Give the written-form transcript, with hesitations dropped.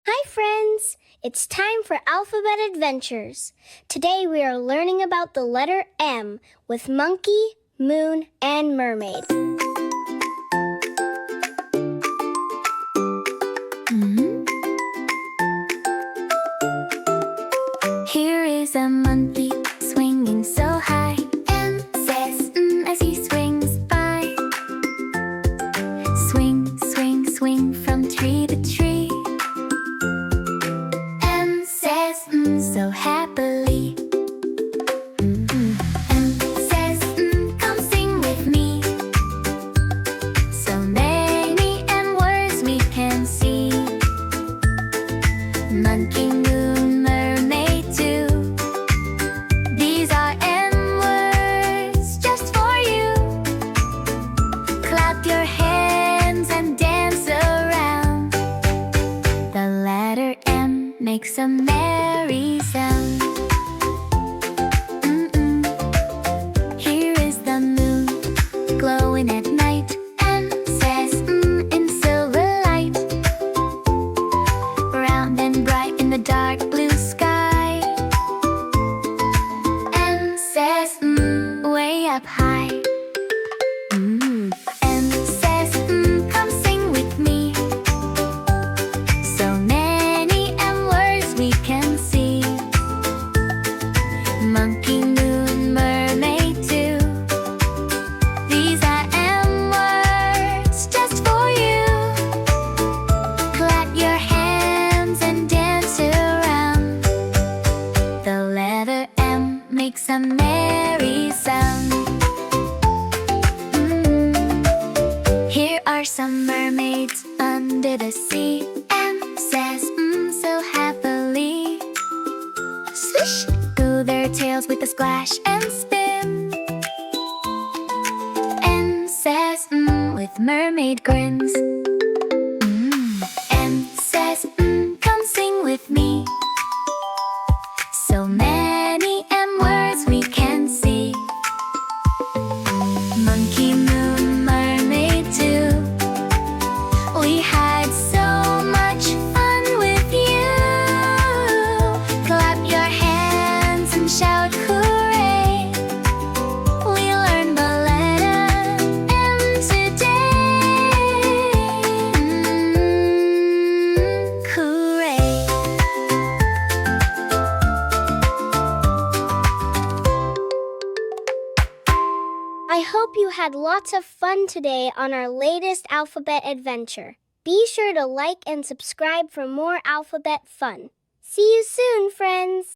Hi friends! It's time for Alphabet Adventures. Today we are learning about the letter M with Monkey, Moon, and Mermaid. Here is a monkey swinging so high. M says as he swings by. Swing, swing, swing from tree to tree. M says so happily. M says come sing with me. So many M words we can see. Monkey, moon, mermaid too. These are M words just for you. Clap your hands and dance around. The letter M makes a merry sound. Here is the moon glowing at night. M says in silver light. Round and bright in the dark blue sky. M says way up high. M says come sing with me. So many M words we can see. Monkey, moon, mermaid too. These are M words just for you. Clap your hands and dance around. The letter M makes a merry sound. Here are some mermaids under the sea. M says so happily. Swish go their tails with a splash and spin. M says with mermaid grins. M says come sing with me. So many M words we can see. Monkey, moon, mermaid too. We had so much fun with you. Clap your hands and shout hooray. We learned the letter M today. Hooray. I hope you had lots of fun today on our latest alphabet adventure. Be sure to like and subscribe for more alphabet fun. See you soon, friends!